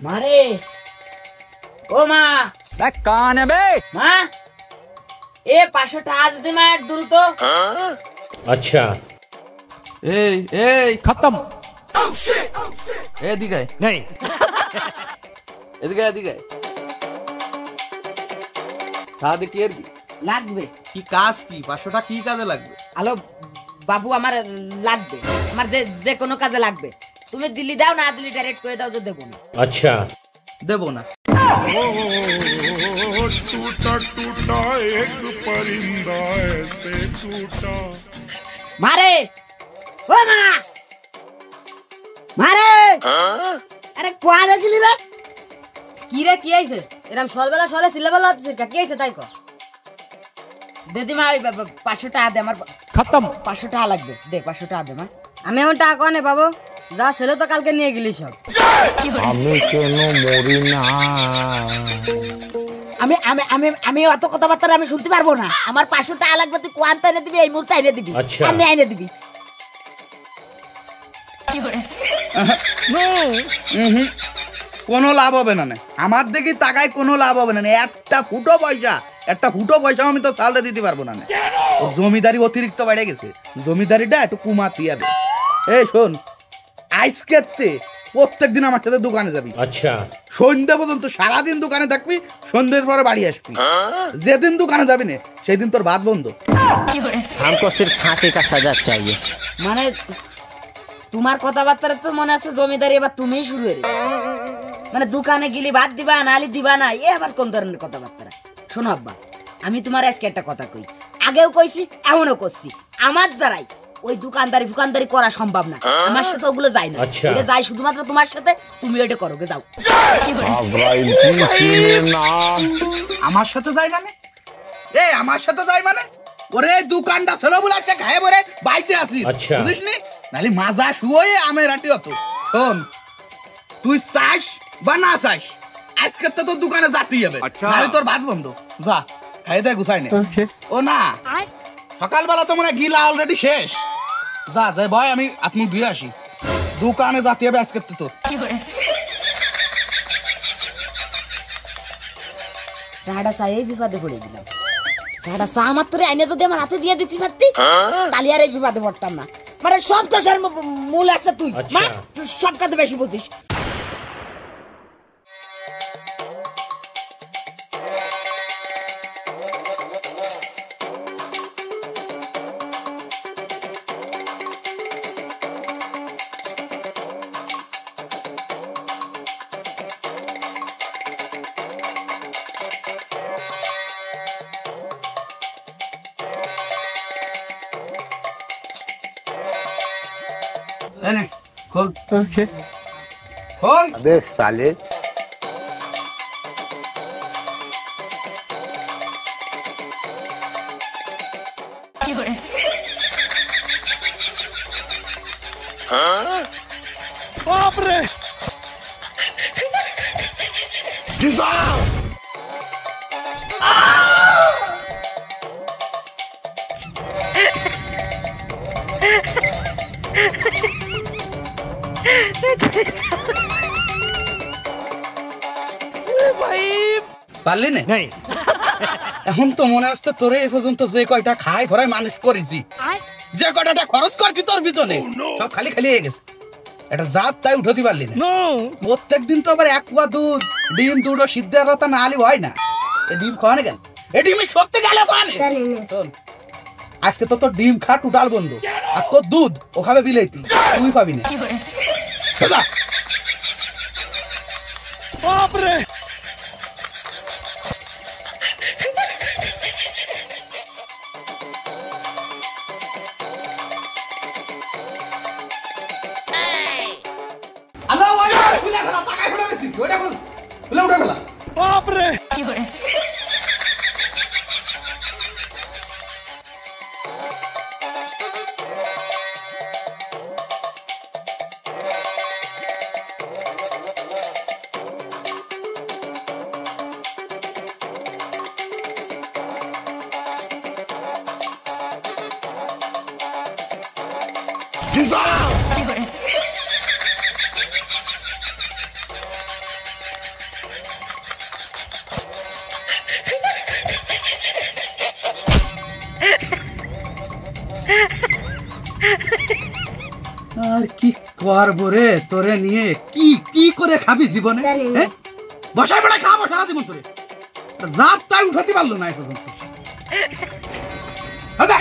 মারে ও মা कौन है बे? মা এ 500 টাকা দিতে মা দ্রুত। अच्छा এই এই খতম। এদিকে नहीं এদিকে এদিকে তাহলে কি আর লাগবে কি কাজ কি 500 টাকা কি কাজে লাগবে? হ্যালো বাবু আমার লাগবে, আমার যে যে কোনো কাজে লাগবে। তুমি দিল্লি দাও না দিল্লি ডাইরেক্ট করে দাও যে দেবো না। अच्छा দেব না। टूटा टूटा एक परिंदा ऐसे टूटा। মারে ও মা মারে আরে কোয়ারে গেলি রে? কি রে কি আইছে? এরকম সলবেলা সলে সিলেবেলা হচ্ছে কি আইছে তাই কো? দিদিমা 500 টাকা দে, আমার खत्म 500 টাকা লাগবে, দে 500 টাকা দে মা। আমি এমন টাকা কনে পাবো? যা ছেলে তো কালকে নিয়ে গেলি সব। আমি কেন মরি না? আমি আমি আমি আমি অত কথাবার্তা আমি শুনতে পারবো না। আমার 500 টাকা লাগবে, তুই কোয়ান্তা এনে দিবি, এই মুহূর্তে এনে দিবি। আচ্ছা। আমি এনে দিবি। কোনো লাভ হবে না। আমার দেখি টাকায় কোনো লাভ হবে না। একটা ফুটো পয়সা আমি তো সালটা দিতে পারবো না। ও জমিদারি অতিরিক্ত বেড়ে গেছে, জমিদারিটা একটু কমাতে হবে। এই শোন, আজকে প্রত্যেকদিন আমার সাথে দোকানে যাবি। अच्छा সন্ধ্যা পর্যন্ত সারাদিন দোকানে থাকবি, সন্ধ্যের পরে বাড়ি আসবি। যেদিন দোকানে যাবি না সেদিন তোর ভাত বন্ধ। हमको सिर्फ फांसी का सजा चाहिए। মানে তোমার কথাবার্তা তো মনে আছে জমিদারি এবার তুমিই শুরু করে। মানে দোকানে গেলি ভাত দিবা নালি দিবা না, এ আবার কোন ধরনের কথাবার্তা? শোনো আব্বা, আমি তোমার আজকে একটা কথা কই, আগেও কইছি এমনও করছি, আমার দ্বারাই ওই দোকানদারি করা সম্ভব না। আমার সাথে ওগুলো যায় না, আচ্ছা। এটা যায় শুধুমাত্র তোমার সাথে, তুমি ওটা করো গে, যাও। আব্রাইল কি সিনে না? আমার সাথে যাই মানে? আমার সাথে যাই মানে? ওরে দোকানটা ছিল বলে আজকে খায় বরে বাইসে আসি, আচ্ছা। বুঝিস নি? নালি মাজা শুয়ে আমি রাটি হতো। শোন, তুই চাস বা না চাস, আজকে তো তোর দোকানে যাতেই হবে, নাহলে তোর ভাত বন্ধ। যা খাইয়ে দেয় গুছাই নে। ও না, সকালবেলা তো মনে হয় গিলা অলরেডি শেষ। যা যাই ভয়, আমি আপনি ধুয়ে আসি, দোকানে যাতে হবে আজকে তো তোর। টাকাটা চাই এই বিপদে পড়ে গেলাম। টাকাটা চা মাত্র আইনে যদি আমার হাতে দিয়ে দিতে পারতি, তাহলে আর এই বিপদে পড়তাম না। মানে সব দোষের মূল আছে তুই, আচ্ছা। মা, তুই সব কাজে বেশি বুঝিস। খোল খোল। अबे साले बाप रे পারলি না? नहीं এখন তো মনে হচ্ছে তোরে এ পর্যন্ত যে কয়টা খাই ধরাই মানুষ করেছি, যে কয়টা খরচ করছি তোর পিছনে, সব খালি খালি হয়ে গেছে। এটা জাত তাই উঠতে পারলি না। প্রত্যেকদিন তো আবার 1 পোয়া দুধ, ডিম দুটো সিদ্ধ রাতা না আলি হয় না। এই ডিম খাওয়ানে গেল, এই ডিম সত্যি গেল খাওয়ানে। শোন, আজকে তো তোর ডিম খা টোটাল বন্ধ, আর তোর দুধ ও খাবে বিলাইতি, তুই পাবি না। সোজা। বাপ রে আল্লাহ, ওই খুলে ফেলা, টাকা খুলে গেছি, ওইটা খুল, খুলে উঠে ফেলা। বাপ রে করবো রে তোরে নিয়ে, কি কি করে খাবি জীবনে? হ্যাঁ? বসাই বেড়াই খাবো সারা জীবন তোরে, জাত তাই উঠাতে পারলো না এখন পর্যন্ত। আচ্ছা।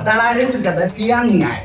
দাঁড়ায় রেসের কাছে সিয়ার নিয়ে আয়।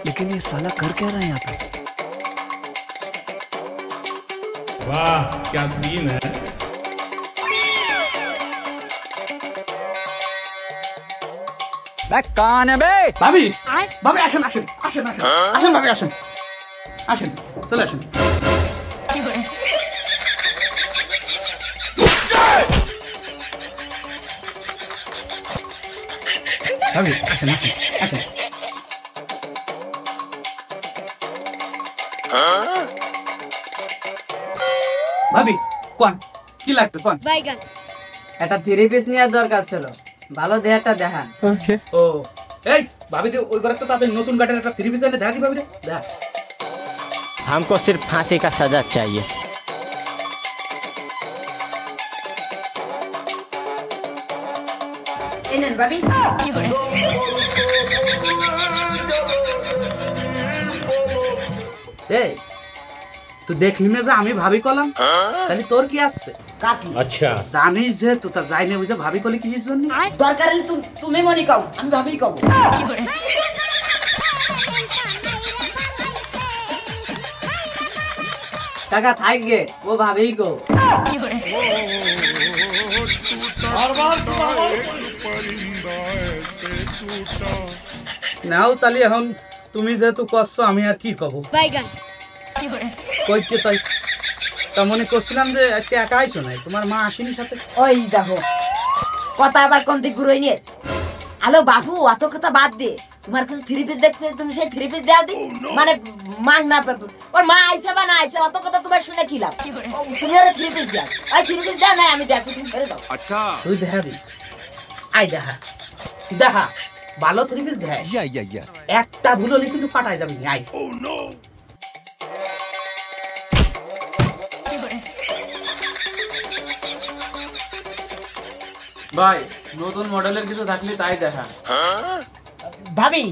लेकिन ये साला कर क्या रहा है यहाँ पे? वाह क्या सीन है। कौन है बे? ভাবি ভাবি আসেন আসেন আসেন আসেন আসেন ভাবি আসেন আসেন চলে আসেন। ভাবি আসেন আসেন আসেন। ভাবি কোন কি লাগবে কোন? বাইগান একটা 3 পিস নেওয়ার দরকার ছিল, ভালো দেহাটা দেখান। ও এই ভাবি রে ওই ঘরে তো তাদের নতুন গাড়ির একটা 3 পিস এনে দেখা দি ভাবি রে দেখা। हमको सिर्फ फांसी का सजा चाहिए। এনেন ভাবি। এই তুই দেখলি না যে আমি ভাবি কলাম, তাহলে তোর কি আসছে? কাকি अच्छा জানিস যে তুই তা যাই না বুঝে ভাবি কলি কি জন্য? দরকার হলে তুমি মনে কাও, আমি ভাবি কব। কাকা থাক গে, ও ভাবেই গো। নাও তাহলে এখন তুমি যেহেতু করছো আমি আর কি কব। বাইগান কইতে তাই তা মনে করছিলাম যে আজকে একা আইছো নাই, তোমার মা আসেনি সাথে? ওই দেখো কথা আবার কোন দিক ঘুরে নিয়ে। আলো বাবু অত কথা বাদ দে, তোমার কাছে 3 পিস দেখছে, তুমি সেই 3 পিস দেওয়া দি। মানে মাং না ওর মা আইছে বা না আইছে অত কথা তোমার শুনে কি লাভ? তুমি ওর 3 পিস দাও, ওই 3 পিস দাও না আমি দেখছি, তুমি সরে যাও। তুই দেখাবি? আই দেখা দেখা ভালো 3 পিস দেখ, একটা ভুল হলে কিন্তু কাটায় যাবি। আই ভাই নতুন মডেলের কিছু থাকলে তাই দেখা। ভাবি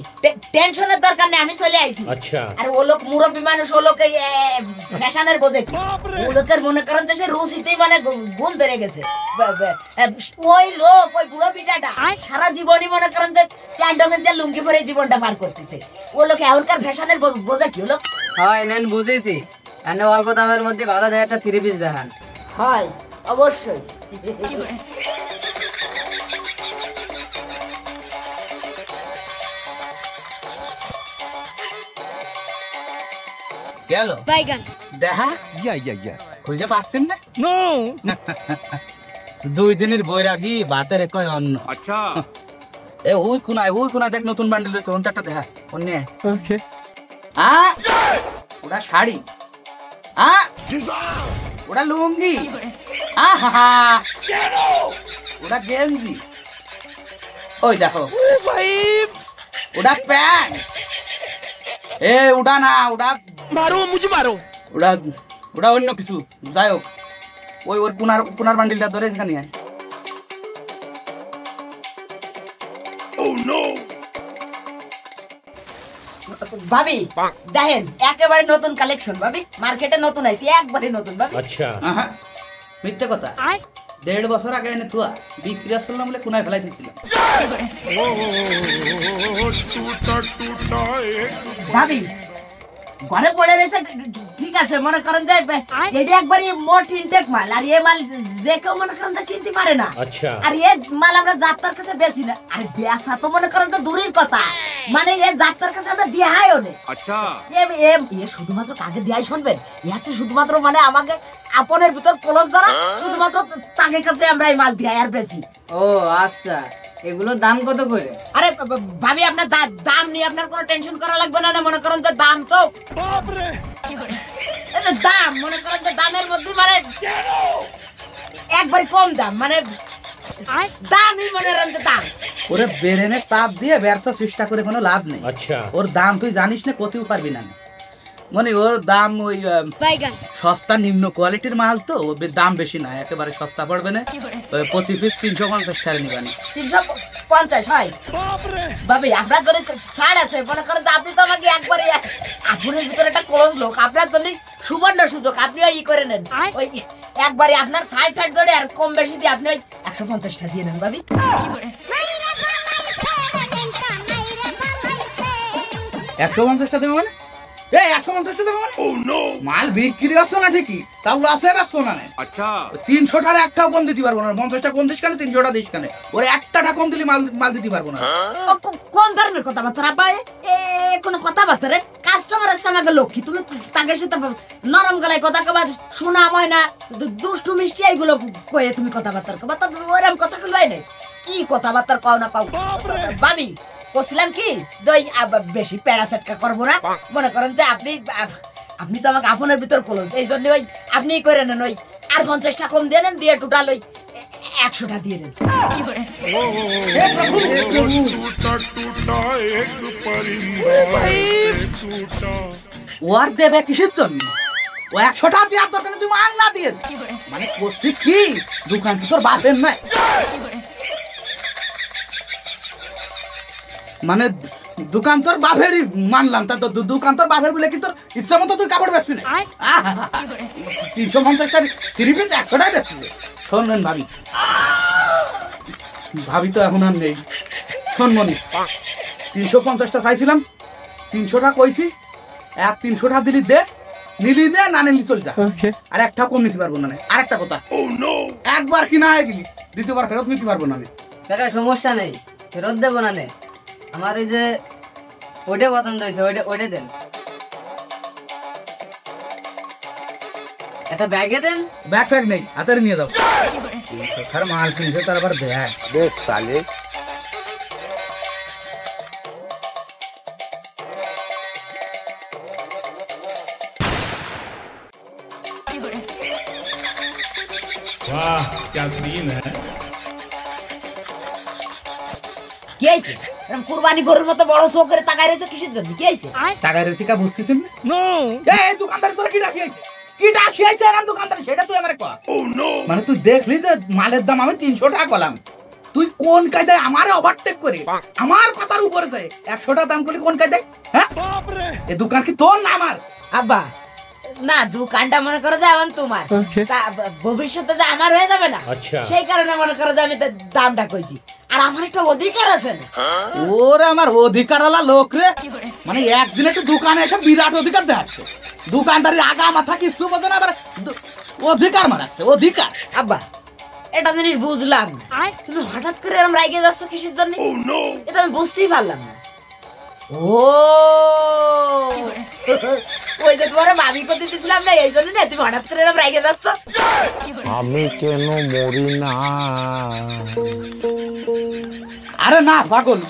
টেনশনের দরকার নেই, আমি চলে আইছি। अच्छा আর ও লোক মুরব্বী মানুষ, ও লোক ফ্যাশনের বোঝে কি, ও লোকের মনে করেন যে সে রুচিতেই মানে গুণ ধরে গেছে। ওই লোক ওই বুড়ো পিটাটা সারা জীবনই মনে করেন যে চ্যান্ডমের যে লুঙ্গি পরে জীবনটা পার করতেছে। ও লোক এখনকার ফ্যাশনের বোঝে কি? ও লোক হয় নেন বুঝেছি, এনে অল্প দামের মধ্যে ভালো দেহাটা 3 পিস দেখান। হয় অবশ্যই। গেল বাইগান দেখা খুঁজে পাচ্ছেন না? দুই দিনের বৈরাগী বাতের কয় অন্য। আচ্ছা এ ওই কোনায় দেখ নতুন বান্ডেল রয়েছে, ওনটা একটা দেখা অন্য। ওটা শাড়ি, ওটা লুঙ্গি, ওটা গেঞ্জি, ওই দেখো ওটা প্যান্ট। এ ওটা না, ওটা মারো মুঝে মারো, ওটা ওটা অন্য কিছু, যাই হোক ওই ওর পুনার বান্ডিলটা ধরে এখানে আয়। ভাবি দেখেন একেবারে নতুন কালেকশন ভাবি, মার্কেটে নতুন আইছে, একবারে নতুন ভাবি। अच्छा আহা, মিথ্যে কথা। 1.5 বছর আগে এনে থুয়া বিক্রি আসল না বলে কোনায় ফেলাই দিয়েছিলাম। ভাবি ঘরে পড়ে রয়েছে ঠিক আছে, মনে করেন যে এটা একবারে মোট ইনটেক মাল, আর এই মাল যে কেউ মনে করেন যে কিনতে পারে না। अच्छा আর এই মাল আমরা যাত্রার কাছে বেশি না, আর বেচা তো মনে করেন তো দূরের কথা, মানে এই যাত্রার কাছে আমরা দেহাইও না। আচ্ছা এ শুধুমাত্র কাকে দেহাই শুনবেন, এ আছে শুধুমাত্র মানে আমাকে আপনের ভিতর ক্লোজ যারা শুধুমাত্র তাকে কাছে আমরা এই মাল দেহাই আর বেশি। ও আচ্ছা, এগুলোর দাম কত করে? আরে ভাবি আপনার দাম নিয়ে আপনার কোনো টেনশন করা লাগবে না, মনে করেন যে দাম তো দাম মনে করেন যে দামের মধ্যে মানে একবার কম দাম, মানে দামই মনে করেন যে দাম। ওরে বেরেনে চাপ দিয়ে ব্যর্থ চেষ্টা করে কোনো লাভ নেই। अच्छा ওর দাম তুই জানিস না, কতেও পারবি না। মানে ওর দাম ওই সস্তা নিম্ন কোয়ালিটির মাল তো, ওর দাম বেশি না, একেবারে সস্তা পড়বে না। প্রতি পিস 350 টাকা নিবানি। 350 হয় ভাবি, আপনার জন্য ছাড় আছে, মনে করেন যে আপনি তো আমাকে একবারে আপনার ভিতরে একটা ক্লোজ লোক, আপনার জন্য সুবর্ণ সুযোগ, আপনি ওই করে নেন ওই একবারে আপনার 60 জোড়ে আর কম বেশি দিয়ে আপনি ওই 150 টাকা দিয়ে নেন ভাবি। 150 টাকা দেবে মানে? 150 টাকা দেবে মানে? মাল বিক্রি আসছো না ঠিকই, তাও লসে বেচছো না। আচ্ছা 300 টাকা একটাও কম দিতে পারবো না। 50 টাকা কম দিস কেন, 300 টাকা দিস কেন? ওর 1 টাকা কম দিলে মাল দিতে পারবো না। কোন ধরনের কথাবার্তা ভাই? কোনো কথাবার্তা রে? কাস্টমার আছে আমাকে লক্ষ্মী, তুমি তাকে সাথে নরম গলায় কথা কবা, শোনা হয় না, দুষ্টু মিষ্টি এইগুলো কয়ে তুমি কথাবার্তা কবা, তো ওরকম কথা কই নাই। কি কথাবার্তা কও না পাও ভাবি? বলছিলাম কি যে বেশি প্যারাসেটকা করবো না, মনে করেন যে আপনি তো আমাকে আপনার ভিতর ক্লোজ, এই জন্য ওই আপনি করে নেন, ওই আর 50 টাকা কম দিয়ে নেন, দিয়ে টোটাল ওই 100 টাকা দিয়ে নেন। ও আর দেবে কিসের জন্য? ও 100 টাকা দিয়ে দরকার তুমি মাল না দিয়ে, মানে করছি কি দোকান কি তোর বাপের নাই? মানে দোকান তোর বাপেরই মানলাম, তা তো দোকান তোর বাপের বলে কি তোর ইচ্ছা মতো তুই কাপড় বেচবি না? 350 টাকা 3 পিস 100 টাকা বেচছিস। শোনেন ভাবি তো এখন আর নেই। শোন মনি, 350 টাকা চাইছিলাম, 300 টাকা কইছি, 300 টাকা দিলি দে, নিলি নে, না নিলি চল যা, আর একটা কম নিতে পারবো না। আর একটা কথা, একবার কিনা হয়ে গেলি দ্বিতীয়বার ফেরত নিতে পারবো না। কাকা সমস্যা নেই, ফেরত দেবো না। আমার ওই যে ওইটা পছন্দ হয়েছে, ওইটা দেন, একটা ব্যাগে দেন। ব্যাগ নেই, হাতে নিয়ে যাও। মাল কিনছে তার আবার ব্যাগ। देख साले वाह क्या सीन है। কি হয়েছে? এরকম কুরবানি গরুর মতো বড় চোখ করে তাকায় রয়েছে কিসের জন্য? কি হয়েছে? টাকা রয়েছে কা বুঝতেছেন না? এই দোকানদার তোরা কি ডাকি আইছে? কি ডাকি আইছে এরকম দোকানদার, সেটা তুই আমারে কয়া। মানে তুই দেখলি যে মালের দাম আমি 300 টাকা কলাম, তুই কোন কায়দায় আমারে ওভারটেক করে আমার কথার উপরে যায় 100 টাকা দাম করলি? কোন কায়দায়? হ্যাঁ এই দোকান কি তোর না আমার? আব্বা না, দোকানটা মনে করো যে এখন তোমার, তা ভবিষ্যতে যে আমার হয়ে যাবে না, আচ্ছা। সেই কারণে মনে করো যে আমি দামটা কইছি, আর আমার একটা অধিকার আছে না। ওরে আমার অধিকার আলা লোক রে, মানে একদিন একটু দোকানে এসে বিরাট অধিকার দেখাচ্ছে। দোকানদারি আগা মাথা কিছু বোঝে না, আবার অধিকার মারাচ্ছে অধিকার। আব্বা এটা জিনিস বুঝলাম না, তুমি হঠাৎ করে এরকম রাইগে যাচ্ছ কিসের জন্য? এটা আমি বুঝতেই পারলাম না। ও ওই যে তোমার ভাবি করতে দিছিলাম না, এই জন্য না তুমি হঠাৎ করে এরকম রাইগে যাচ্ছ? আমি কেন মরি না? আরে না পাগল,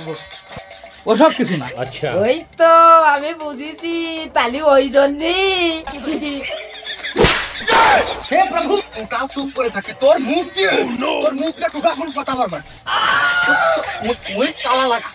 ওসব কিছু না। अच्छा ওই তো আমি বুঝেছি, তাহলে ওই জন্যই। হে প্রভু, ওটাও চুপ করে থাকে, তোর মুখ দিয়ে তোর মুখ দিয়ে টুকা কোন কথা বলবা, ওই তালা লাগা।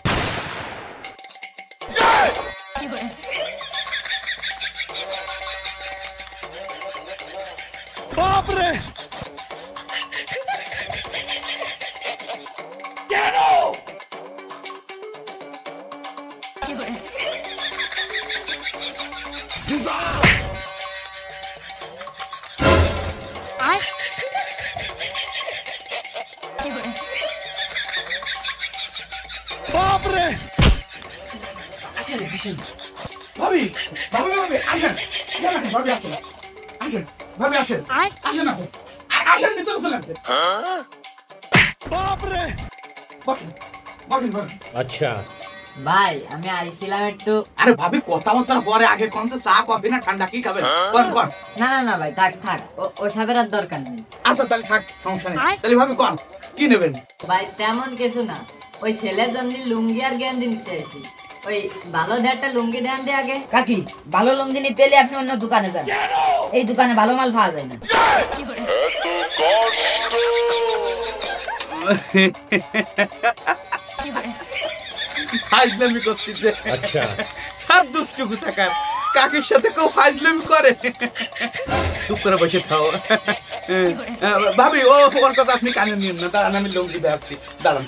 ভাবি ভাবি ভাবি আসেন ভাবি আসেন আসেন ভাবি আসেন আসেন আসেন আসেন নিচে চলে আসেন বাপরে বসেন বসেন বসেন अच्छा ভাই আমি আইছিলাম একটু। আরে ভাবি কথাবার্তার পরে আগে কোন চা কফি না ঠান্ডা কি খাবেন কোন কোন না না না ভাই থাক থাক, ও সাবের আর দরকার নেই। আচ্ছা তাহলে থাক সমস্যা নেই তাহলে ভাবি কোন কি নেবেন ভাই তেমন কিছু না, ওই ছেলের জন্য লুঙ্গি আর গেঞ্জি নিতে আইছি। ওই ভালো একটা লুঙ্গি দেন দে আগে। কাকি ভালো লুঙ্গি নিতে এলে আপনি অন্য দোকানে যান, এই দোকানে ভালো মাল পাওয়া যায় না। ফাইজলামি করতেছে अच्छा আর দুষ্টু থাকার কাকির সাথে কেউ ফাইজলামি করে চুপ করে বসে থাও ভাবি ও ওর কথা আপনি কানে নিন না, দাঁড়ান আমি লুঙ্গি দিয়ে আসছি, দাঁড়ান।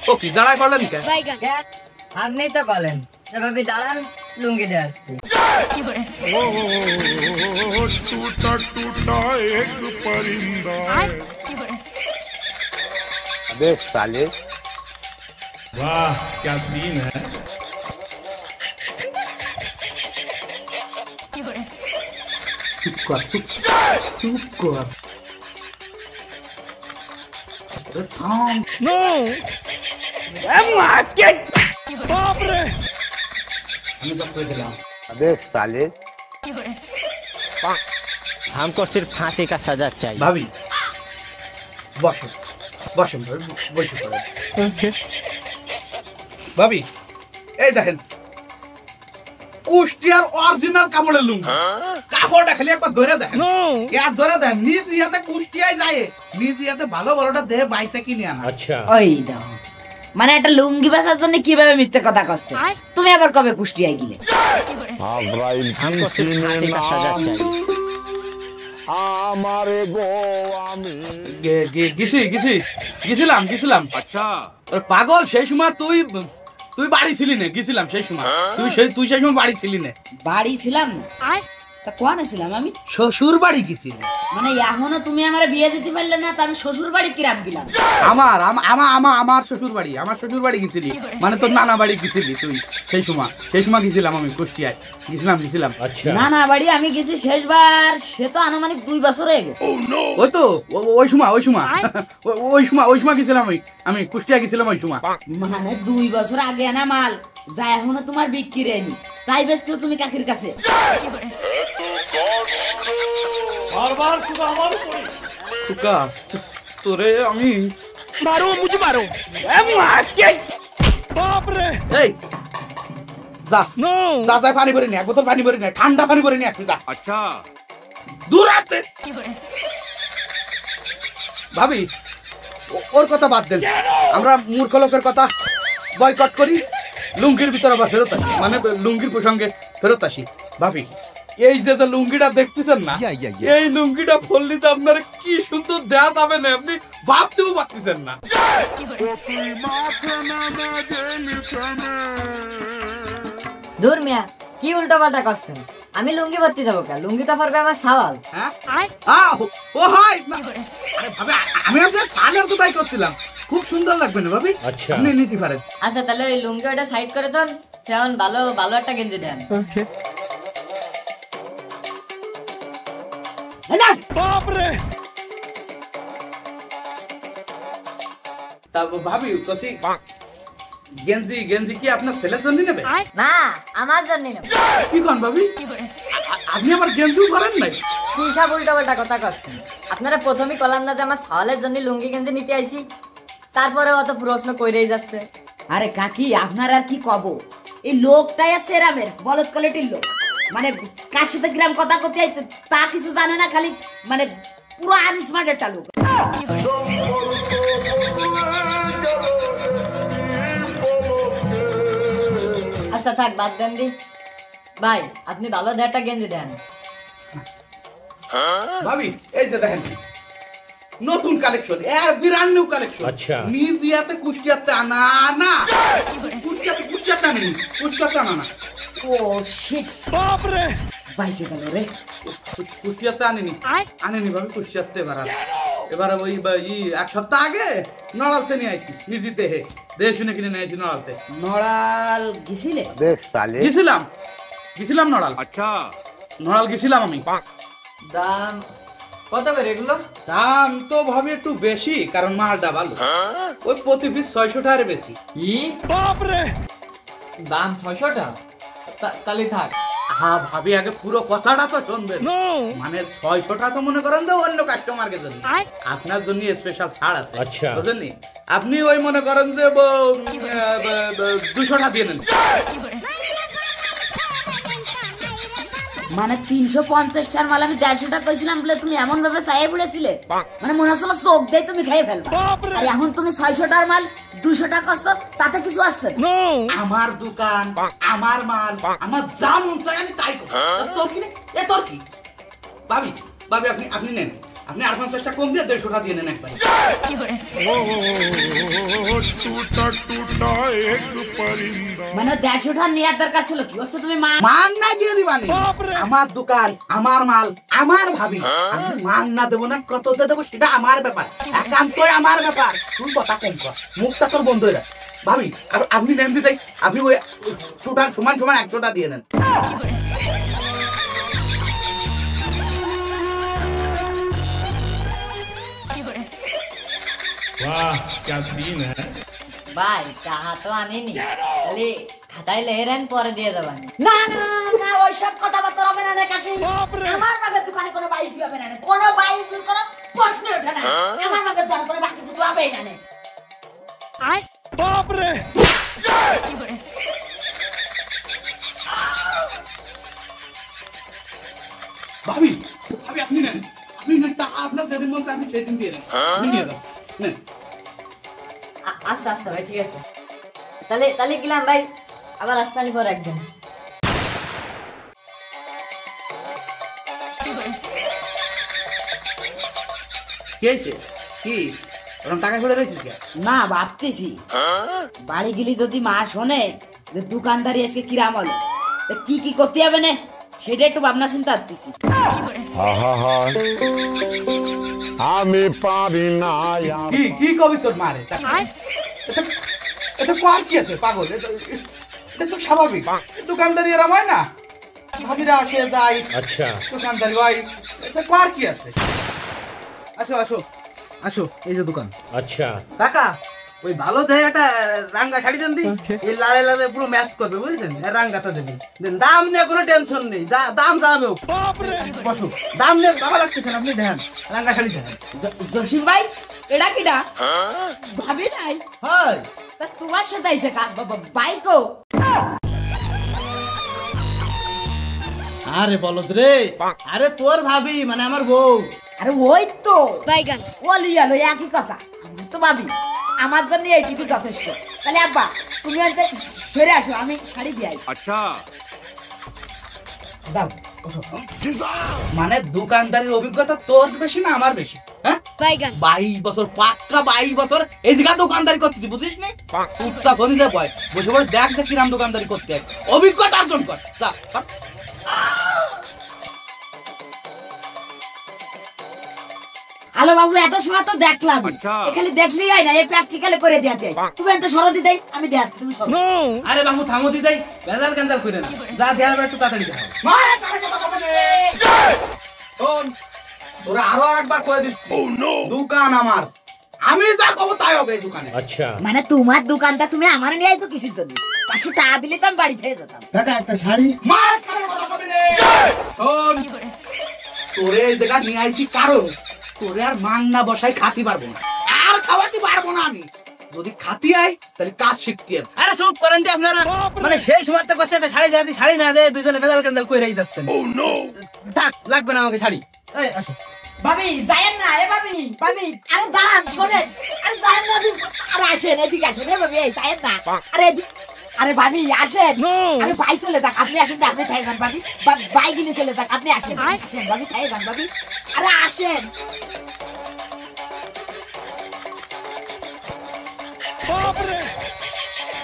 ও কি দাঁড়ায় করলেন কে আপনি তো বলেন ভাবি দাঁড়ান, লুঙ্গি দিয়ে আসছি। टूटा टूटा एक परिंदा अबे साले वाह क्या सीन है চুপ কর চুপ চুপ কর আরে থাম আমি সব করে দিলাম अबे साले हमको सिर्फ फांसी का सजा चाहिए ভাবি বসো বসো ভাবি, বসে পড়েন ভাবি এই দেখেন কুষ্টিয়ার অরিজিনাল কাপড়ের লুঙ্গি, কাপড়টা খালি একবার ধরে দেখেন আর ধরে দেখেন নিজ ইয়াতে কুষ্টিয়ায় যায়, নিজ ইয়াতে ভালো ভালোটা দেহে বাইসে কিনে আনা। अच्छा ওই দাও মানে একটা লুঙ্গি বেচার জন্য কিভাবে মিথ্যে কথা করছে, তুমি আবার কবে কুষ্টিয়ায় গিলে? अब्राइल हमको सिर्फ फांसी का सजा चाहिए আমারে গো আমি গেছিলাম আচ্ছা পাগল সেই সময় তুই বাড়ি ছিলি না, গেছিলাম সেই সময় তুই সেই সময় বাড়ি ছিলি না, বাড়ি ছিলাম না তা কোয়ানে ছিলাম আমি? শ্বশুর বাড়ি গেছিলি মানে এখনো তুমি আমার বিয়ে দিতে পারলে না, তা আমি শ্বশুর বাড়ি কিরাম গেলাম? আমার শ্বশুর বাড়ি গেছিলি মানে তোর নানা বাড়ি গেছিলি তুই সেই সময় গেছিলাম আমি কুষ্টিয়ায় গেছিলাম अच्छा নানা বাড়ি আমি গেছি শেষবার, সে তো আনুমানিক 2 বছর হয়ে গেছে। ওই তো ওই সময় গেছিলাম আমি কুষ্টিয়া গেছিলাম ওই সময়। মানে 2 বছর আগে আনা মাল যা এখনো তোমার বিক্রি হয়নি, তাই বেচছো তুমি কাকির কাছে? খুকা তোরে আমি এই যা পানি ভরে নে, এক বোতল পানি ভরে নে, ঠান্ডা পানি ভরে নে একটু যা। আচ্ছা দূরাতে ভাবি ওর কথা বাদ দেন, আমরা মূর্খ লোকের কথা বয়কট করি, লুঙ্গির ভিতরে আবার ফেরত আসি, মানে লুঙ্গির প্রসঙ্গে ফেরত আসি। ভাবি এই যে লুঙ্গিটা দেখতেছেন না, এই লুঙ্গিটা পরলে যে আপনার কি সুন্দর দেয়া যাবে না, আপনি ভাবতেও পারতেছেন না। দূর মিয়া কি উল্টো পাল্টা করছেন, আমি লুঙ্গি ভর্তি যাবো কে? লুঙ্গি তো পরবে আমার সাওয়াল। আমি আপনার সালের কথাই করছিলাম, খুব সুন্দর লাগবে না ভাবি? আচ্ছা আপনি নিতে পারেন। আচ্ছা তাহলে ওই লুঙ্গি ওটা সাইড করে দেন, তেমন ভালো একটা গেঞ্জি দেন। তা ভাবি কসি গেঞ্জি কি আপনার ছেলের জন্য নেবে? না আমার জন্য না। কি কোন ভাবি, আপনি আমার গেঞ্জিও করেন নাই? কি সব উল্টো পাল্টা কথা করছেন? আপনারা প্রথমেই কলাম না যে আমার সাওয়ালের জন্য লুঙ্গি গেঞ্জি নিতে আইছি, তারপরে অত প্রশ্ন কইরেই যাচ্ছে। আরে কাকি আপনার আর কি কব, এই লোকটাই আছে রামের বলদ কোয়ালিটির লোক, মানে কার সাথে গ্রাম কথা করতে আইতে তা কিছু জানে না, খালি মানে পুরো আনস্মার্ট একটা লোক। আচ্ছা থাক বাদ দেন দি, ভাই আপনি ভালো একটা গেঞ্জি দেন। ভাবি এই যে দেখেন নতুন কালেকশন, এর ব্র্যান্ড নিউ কালেকশন। আচ্ছা। নিজিয়াতে কুষ্টিয়াতে আনা না, কুষ্টিয়াতে আনি, কুষ্টিয়াতে আনা না। ও শিট, বাপ রে, বাইসে গেল রে। কুষ্টিয়াতে আনিনি, আনিনি ভাবি কুষ্টিয়াতে এবার ওই এক সপ্তাহ আগে নড়ালতে নিয়ে আইছি নিজিতে হে দেখে শুনে কিনে নিয়ে আইছি নড়ালতে। নড়াল গেছিলে? अबे साले গেছিলাম নড়াল। আচ্ছা, নড়াল গেছিলাম আমি। দাম কত করে এগুলো? দাম তো ভাবি একটু বেশি, কারণ মালটা ভালো। ওই প্রতি পিস 600 টাকার বেশি। কি বাপ রে, দাম 600 টাকা? তাহলে থাক। হ্যাঁ ভাবি, আগে পুরো কথাটা তো শুনবেন। মানে 600 টাকা তো মনে করেন যে অন্য কাস্টমারকে জন্য, আপনার জন্য স্পেশাল ছাড় আছে। আচ্ছা। বুঝলেন? আপনি ওই মনে করেন যে 200 টাকা দিয়ে নেন। মানে 350 টাকার মাল আমি 150 টাকা কইছিলাম বলে তুমি এমন ভাবে চাইয়ে পড়েছিলে, মানে মনে হচ্ছিল চোখ দিয়ে তুমি খেয়ে ফেলবা। আর এখন তুমি 600 টাকার মাল 200 টাকা করছো, তাতে কিছু আসছে না। আমার দোকান, আমার মাল, আমার যা মন চাই আমি তাই করব। তোর কি? এ তোর কি? ভাবি আপনি নেন, আপনি আর 50 টাকা কম দিয়ে 150 টাকা দিয়ে নেন একবার। टूटा टूटा एक परिंदा। মানে 150 টাকা নেওয়ার দরকার ছিল, কি হচ্ছে তুমি মান না দিয়ে দিবানি। আমার দোকান, আমার মাল, আমার ভাবি, আমি মান না দেবো না কততে দেবো সেটা আমার ব্যাপার, একান্তই আমার ব্যাপার। তুই কথা কম কর, মুখটা তোর বন্ধ হয়ে রাখ। ভাবি আপনি নেন দিতে, আপনি ওই টোটাল সমান 100 টাকা দিয়ে নেন। वाह क्या सीन है। ভাই টাকা তো আনিনি, তাহলে খাতায় লেহেরেন পরে দিয়ে যাবেন। না না না, ওই সব কথাবার্তা হবে না রে কাকি। আমার বাবার দোকানে কোনো বাইস হবে না, কোনো বাইস কোনো প্রশ্ন ওঠে না। আমার বাবার দোকানে কোনো বাকি কিছু হবেই না। আয় বাপ রে, ভাবি আপনি নেন, টাকা আপনার যেদিন বলছে আপনি সেদিন দিয়ে নেন। আপনি নিয়ে যান, নেন। আচ্ছা আচ্ছা ভাই, ঠিক আছে। তাহলে গেলাম ভাই, আবার আসতানি পর একদিন। কি হয়েছে? কি ওরকম টাকা ঘুরে রয়েছে? না ভাবতেছি বাড়ি গেলি যদি মা শোনে যে দোকানদারি আজকে কিরাম হলো, তা কি করতে হবে না সেটা একটু ভাবনা চিন্তা করতেছি। আমি পারি না। কি কবি তোর মারে? এটা কার কি আছে পাগল? এটা তো স্বাভাবিক, দোকানদারি এরম হয় না, ভাবিরা আসে যায়। अच्छा। দোকানদারি হয়, এটা কার কি আছে? আসো আসো আসো, এই যে দোকান। अच्छा। কাকা ওই ভালো দেখে একটা রাঙ্গা শাড়ি দেন দি, এই লালে লালে পুরো ম্যাচ করবে, বুঝছেন? এই রাঙ্গাটা দেবেন, দাম নিয়ে কোনো টেনশন নেই, দাম জানাবে। বসো, দাম নিয়ে বাবা লাগতেছেন, আপনি দেখেন রাঙ্গা শাড়ি দেখেন। জসিম ভাই, এটা কিটা ভাবি নাই? হয় তা তোমার সাথে আইছে বাইকও? আরে বলদ রে, আরে তোর ভাবি মানে আমার বউ। আরে ওই তো বাইগান ওলি আলো, একই কথা। আমি তো ভাবি আমার জন্য এইটুকু যথেষ্ট। তাহলে আব্বা তুমি সরে আসো, আমি শাড়ি দিয়ে अच्छा। যাও। মানে দোকানদারির অভিজ্ঞতা তোর বেশি না আমার বেশি? হ্যাঁ 22 বছর, পাক্কা 22 বছর এই জায়গা দোকানদারি করতেছি, বুঝিস না? চুপচাপ বনি যা বয়, বসে বসে দেখ যে কিরাম দোকানদারি করতে হয়, অভিজ্ঞতা অর্জন কর। যা সব। হ্যালো বাবু, এত সময় তো দেখলাম, এখানে দেখলি হয় না, এই প্র্যাকটিক্যালে করে দেয়া দেয়। তুমি এত সরদি দেই, আমি দেখাচ্ছি, তুমি সরো। আরে বাবু থামো দি দেই, ভেজাল ক্যান্সেল করে না, যা দেয়া একটু তাড়াতাড়ি দেখা। শোন, তোরা আরো একবার করে দিচ্ছি, দোকান আমার, আমি যা কবো তাই হবে এই দোকানে। अच्छा। মানে তোমার দোকানটা তুমি আমার নিয়ে আইছো কিসের জন্য? 500 টাকা দিলে তো আমি বাড়ি থেকে যেতাম। কাকা একটা শাড়ি মার সারা কথা কবি রে। শোন, তোরে এই জায়গা নিয়ে আইছি কারণ তোরে আর মাংনা বসাই খাতি পারবো না, আর খাওয়াতে পারবো না আমি। যদি খাতি আয় তাহলে কাজ শিখতে হবে। আরে চুপ করেন যে আপনারা, মানে সেই সময় তো কষ্ট একটা শাড়ি দেয়া দি, শাড়ি না দে দুজনে ভেজাল ক্যান্সেল কইরাই যাচ্ছেন। থাক, লাগবে না আমাকে শাড়ি। এই আসো ভাবি, যায়েন না। এ ভাবি, আরে দাঁড়ান, শোনেন, আরে যায়েন না। আরে আসেন, এদিকে আসেন। এ ভাবি, এই যায়েন না। আরে আরে ভাবি আসেন, আরে ভাই চলে যাক, আপনি আসেন না, আপনি থাই যান ভাবি, ভাই গিলে চলে যাক, আপনি আসেন, আসেন ভাবি, থাই যান ভাবি, আরে আসেন।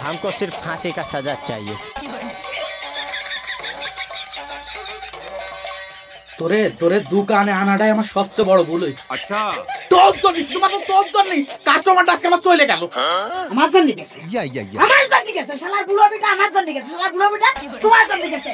हमको सिर्फ फांसी का सजा चाहिए। তোরে তোরে দোকানে আনাটাই আমার সবচেয়ে বড় ভুল হয়েছে। अच्छा তোর জন্য, শুধুমাত্র তোর জন্যই কাস্টমারটা আজকে আমার চলে গেল। আমার জন্য গেছে, আমার জন্য গেছে, শালার বুড়ো বেটা আমার জন্য গেছে, শালার বুড়ো বেটা তোমার জন্য গেছে।